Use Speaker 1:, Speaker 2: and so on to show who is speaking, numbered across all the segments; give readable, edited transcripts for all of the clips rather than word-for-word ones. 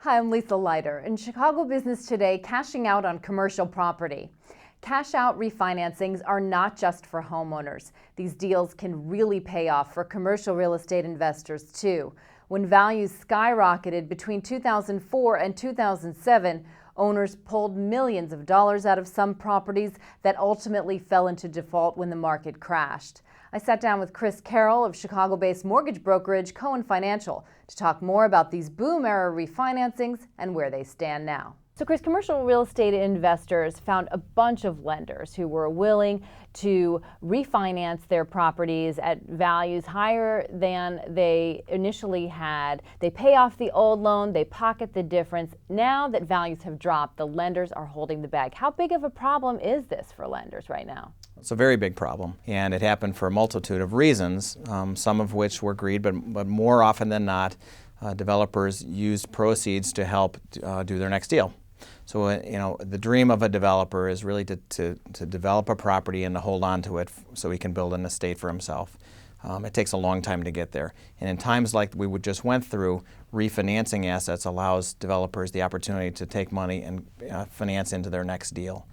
Speaker 1: Hi, I'm Lisa Leiter. In Chicago Business Today, cashing out on commercial property. Cash out refinancings are not just for homeowners. These deals can really pay off for commercial real estate investors too. When values skyrocketed between 2004 and 2007, owners pulled millions of dollars out of some properties that ultimately fell into default when the market crashed. I sat down with Chris Carroll of Chicago-based mortgage brokerage Cohen Financial to talk more about these boom-era refinancings and where they stand now. So Chris, commercial real estate investors found a bunch of lenders who were willing to refinance their properties at values higher than they initially had. They pay off the old loan, they pocket the difference. Now that values have dropped, the lenders are holding the bag. How big of a problem is this for lenders right now?
Speaker 2: It's a very big problem, and it happened for a multitude of reasons, some of which were greed, but more often than not, developers used proceeds to help do their next deal. So, the dream of a developer is really to develop a property and to hold on to it so he can build an estate for himself. It takes a long time to get there. And in times like we just went through, refinancing assets allows developers the opportunity to take money and finance into their next deal.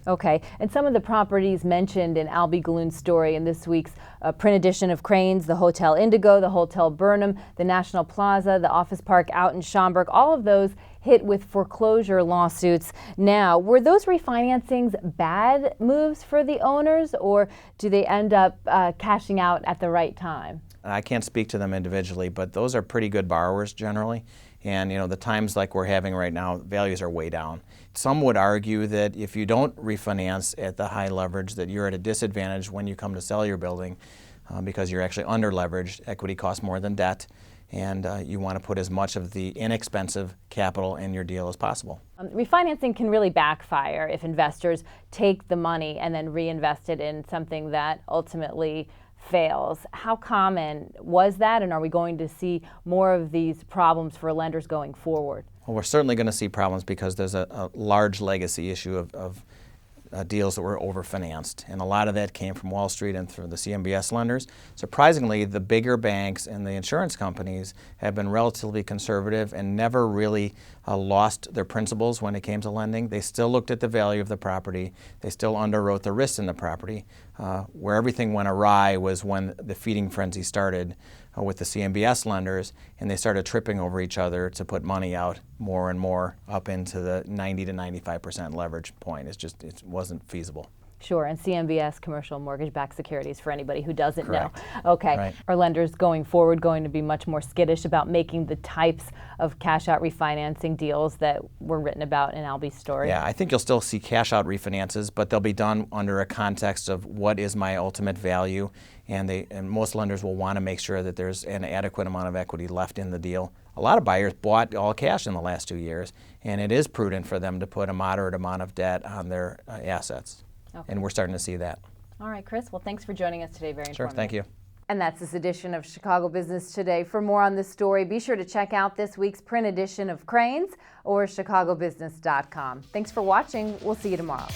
Speaker 1: Okay, and some of the properties mentioned in Albie Galoon's story in this week's print edition of Crain's, the Hotel Indigo, the Hotel Burnham, the National Plaza, the Office Park out in Schaumburg, all of those hit with foreclosure lawsuits. Now, were those refinancings bad moves for the owners, or do they end up cashing out at the right time?
Speaker 2: I can't speak to them individually, but those are pretty good borrowers generally. And the times like we're having right now, values are way down. Some would argue that if you don't refinance at the high leverage, that you're at a disadvantage when you come to sell your building because you're actually under leveraged. Equity costs more than debt, and you want to put as much of the inexpensive capital in your deal as possible.
Speaker 1: Refinancing can really backfire if investors take the money and then reinvest it in something that ultimately fails. How common was that, and are we going to see more of these problems for lenders going forward?
Speaker 2: Well, we're certainly going to see problems because there's a large legacy issue of deals that were overfinanced, and a lot of that came from Wall Street and through the CMBS lenders. Surprisingly, the bigger banks and the insurance companies have been relatively conservative and never really lost their principles when it came to lending. They still looked at the value of the property. They still underwrote the risks in the property. Where everything went awry was when the feeding frenzy started with the CMBS lenders, and they started tripping over each other to put money out more and more up into the 90 to 95% leverage point. It wasn't feasible.
Speaker 1: Sure, and CMBS, commercial mortgage-backed securities, for anybody who doesn't
Speaker 2: Correct.
Speaker 1: know. Okay,
Speaker 2: Right.
Speaker 1: Are lenders going forward going to be much more skittish about making the types of cash-out refinancing deals that were written about in Albie's story?
Speaker 2: Yeah, I think you'll still see cash-out refinances, but they'll be done under a context of what is my ultimate value, and most lenders will want to make sure that there's an adequate amount of equity left in the deal. A lot of buyers bought all cash in the last 2 years, and it is prudent for them to put a moderate amount of debt on their assets. Okay. And we're starting to see that.
Speaker 1: All right, Chris. Well, thanks for joining us today. Very informative.
Speaker 2: Sure, thank you.
Speaker 1: And that's this edition of Chicago Business Today. For more on this story, be sure to check out this week's print edition of Crain's or chicagobusiness.com. Thanks for watching. We'll see you tomorrow.